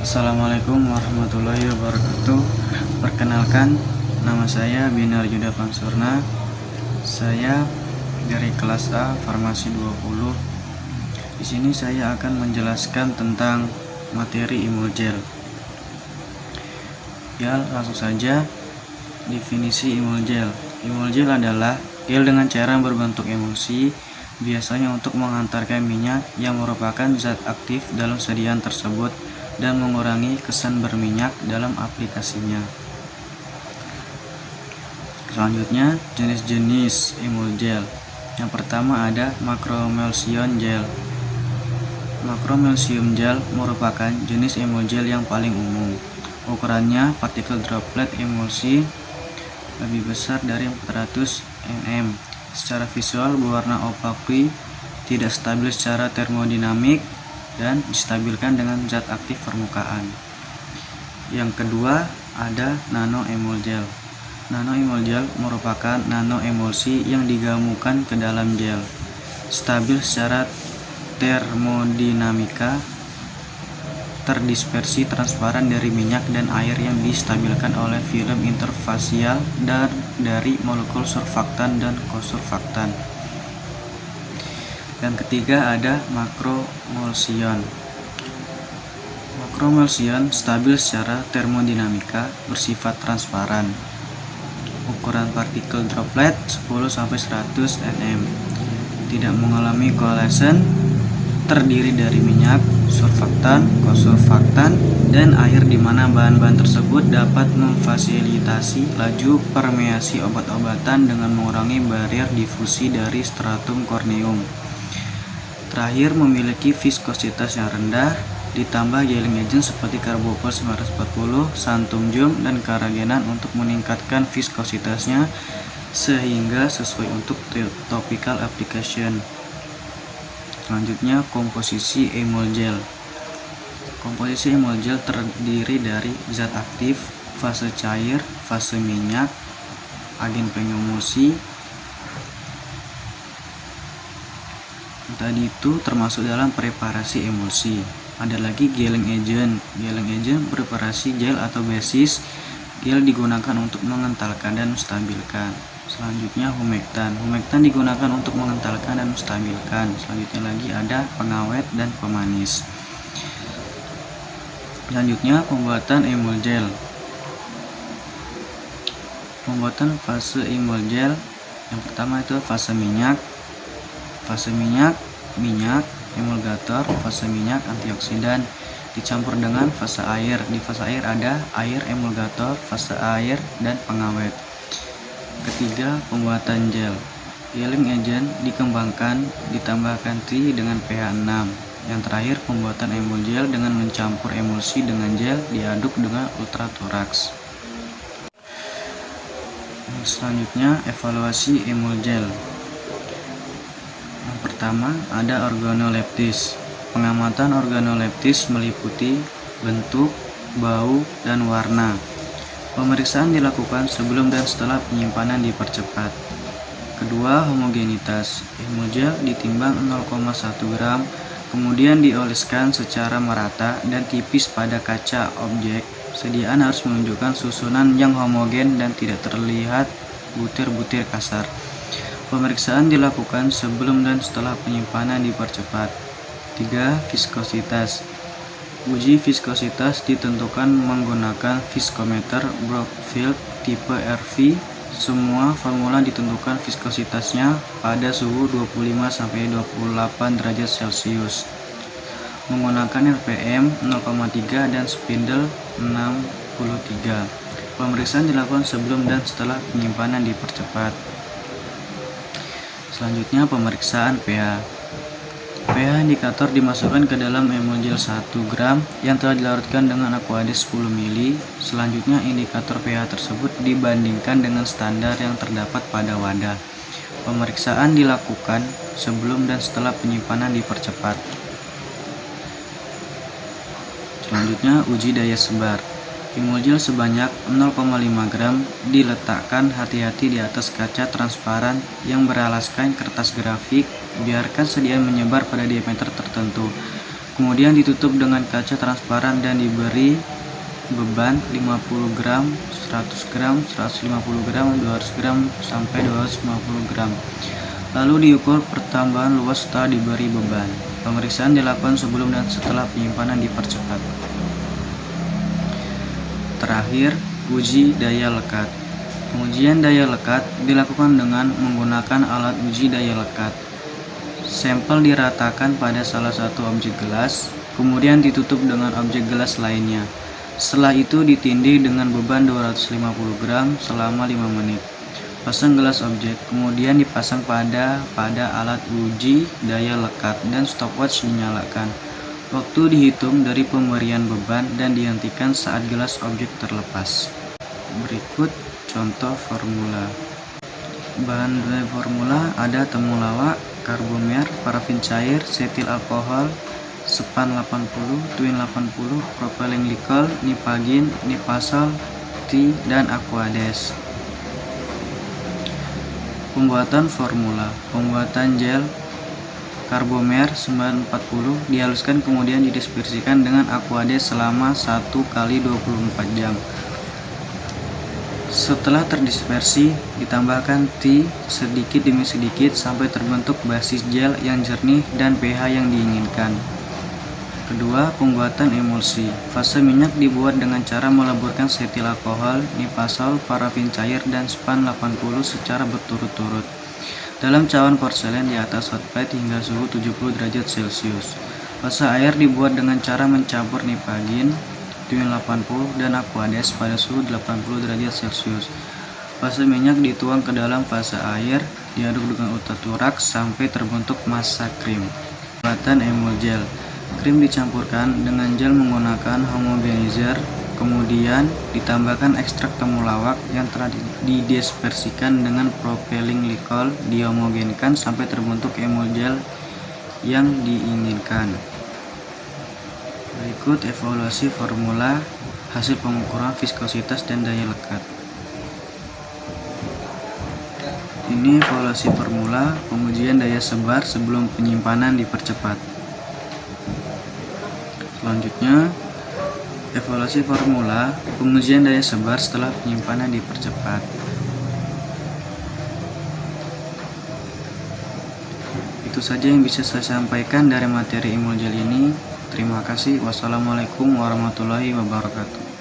Assalamualaikum warahmatullahi wabarakatuh. Perkenalkan, nama saya Binar Yuda Pansurna. Saya dari kelas A Farmasi 20. Di sini saya akan menjelaskan tentang materi Emulgel. Ya, langsung saja. Definisi Emulgel. Emulgel adalah gel dengan cairan berbentuk emulsi, biasanya untuk menghantarkan minyak yang merupakan zat aktif dalam sediaan tersebut dan mengurangi kesan berminyak dalam aplikasinya. Selanjutnya, jenis-jenis Emulgel. Yang pertama ada Macroemulsion Gel. Macroemulsion Gel merupakan jenis Emulgel yang paling umum. Ukurannya partikel droplet emulsi lebih besar dari 400 nm. Secara visual berwarna opaque, tidak stabil secara termodinamik, dan distabilkan dengan zat aktif permukaan. Yang kedua ada nanoemulgel. Nanoemulgel merupakan nanoemulsi yang digamukan ke dalam gel, stabil secara termodinamika, terdispersi transparan dari minyak dan air yang distabilkan oleh film interfasial dari molekul surfaktan dan kosurfaktan. Yang ketiga ada makroemulsion. Makroemulsion stabil secara termodinamika, bersifat transparan. Ukuran partikel droplet 10-100 nm. Tidak mengalami coalescence, terdiri dari minyak, surfaktan, kosurfaktan, dan air di mana bahan-bahan tersebut dapat memfasilitasi laju permeasi obat-obatan dengan mengurangi barrier difusi dari stratum corneum. Terakhir, memiliki viskositas yang rendah, ditambah gelling agent seperti karbopol 940, santumjum, dan karagenan untuk meningkatkan viskositasnya sehingga sesuai untuk topical application. Selanjutnya, komposisi Emulgel. Komposisi Emulgel terdiri dari zat aktif, fase cair, fase minyak, agen pengemulsi. Tadi itu termasuk dalam preparasi emulsi. Ada lagi gelling agent. Gelling agent preparasi gel atau basis. Gel digunakan untuk mengentalkan dan menstabilkan. Selanjutnya humektan. Humektan digunakan untuk mengentalkan dan menstabilkan. Selanjutnya lagi ada pengawet dan pemanis. Selanjutnya pembuatan emulgel. Pembuatan fase emulgel. Yang pertama itu fase minyak. Fase minyak, emulgator, fase minyak, antioksidan, dicampur dengan fase air. Di fase air ada air, emulgator, fase air, dan pengawet. Ketiga, pembuatan gel. Gelling agent dikembangkan, ditambahkan T dengan pH 6. Yang terakhir, pembuatan emulgel dengan mencampur emulsi dengan gel, diaduk dengan ultratoraks. Selanjutnya, evaluasi emulgel. Yang pertama ada organoleptis. Pengamatan organoleptis meliputi bentuk, bau, dan warna. Pemeriksaan dilakukan sebelum dan setelah penyimpanan dipercepat. Kedua, homogenitas. Emulgel ditimbang 0,1 gram, kemudian dioleskan secara merata dan tipis pada kaca objek. Sediaan harus menunjukkan susunan yang homogen dan tidak terlihat butir-butir kasar. Pemeriksaan dilakukan sebelum dan setelah penyimpanan dipercepat. 3. Viskositas. Uji viskositas ditentukan menggunakan viskometer Brockfield tipe RV. Semua formula ditentukan viskositasnya pada suhu 25-28 derajat Celcius. Menggunakan RPM 0,3 dan spindle 63. Pemeriksaan dilakukan sebelum dan setelah penyimpanan dipercepat. Selanjutnya pemeriksaan pH. pH indikator dimasukkan ke dalam emulgel 1 gram yang telah dilarutkan dengan aqueous 10 ml. Selanjutnya indikator pH tersebut dibandingkan dengan standar yang terdapat pada wadah. Pemeriksaan dilakukan sebelum dan setelah penyimpanan dipercepat. Selanjutnya uji daya sebar. Emulgel sebanyak 0,5 gram diletakkan hati-hati di atas kaca transparan yang beralaskan kertas grafik. Biarkan sediaan menyebar pada diameter tertentu. Kemudian ditutup dengan kaca transparan dan diberi beban 50 gram, 100 gram, 150 gram, 200 gram, sampai 250 gram. Lalu diukur pertambahan luas setelah diberi beban. Pemeriksaan dilakukan sebelum dan setelah penyimpanan dipercepat. Terakhir, uji daya lekat. Pengujian daya lekat dilakukan dengan menggunakan alat uji daya lekat. Sampel diratakan pada salah satu objek gelas, kemudian ditutup dengan objek gelas lainnya. Setelah itu ditindih dengan beban 250 gram selama 5 menit. Pasang gelas objek, kemudian dipasang pada alat uji daya lekat dan stopwatch dinyalakan. Waktu dihitung dari pemberian beban dan dihentikan saat gelas objek terlepas. Berikut contoh formula. Bahan dari formula ada temulawak, karbomer, parafin cair, setil alkohol, sepan 80, twin 80, propylene glikol, nipagin, nipasol, T, dan aquades. Pembuatan formula. Pembuatan gel karbomer 940 dihaluskan kemudian didispersikan dengan aquades selama 1 kali 24 jam. Setelah terdispersi, ditambahkan T sedikit demi sedikit sampai terbentuk basis gel yang jernih dan pH yang diinginkan. Kedua, pembuatan emulsi. Fase minyak dibuat dengan cara meleburkan setil alkohol, nipasol, parafin cair, dan span 80 secara berturut-turut dalam cawan porselen di atas hot plate hingga suhu 70 derajat Celcius. Fase air dibuat dengan cara mencampur nipagin, twin 80, dan aquades pada suhu 80 derajat Celcius. Fase minyak dituang ke dalam fase air, diaduk dengan ultraturax sampai terbentuk massa krim. Pembuatan emulgel. Krim dicampurkan dengan gel menggunakan homogenizer, kemudian ditambahkan ekstrak temulawak yang telah didispersikan dengan propylene glikol, dihomogenkan sampai terbentuk emulgel yang diinginkan. Berikut evaluasi formula hasil pengukuran viskositas dan daya lekat. Ini evaluasi formula pengujian daya sebar sebelum penyimpanan dipercepat. Selanjutnya, evaluasi formula pengujian daya sebar setelah penyimpanan dipercepat. Itu saja yang bisa saya sampaikan dari materi emulgel ini. Terima kasih. Wassalamualaikum warahmatullahi wabarakatuh.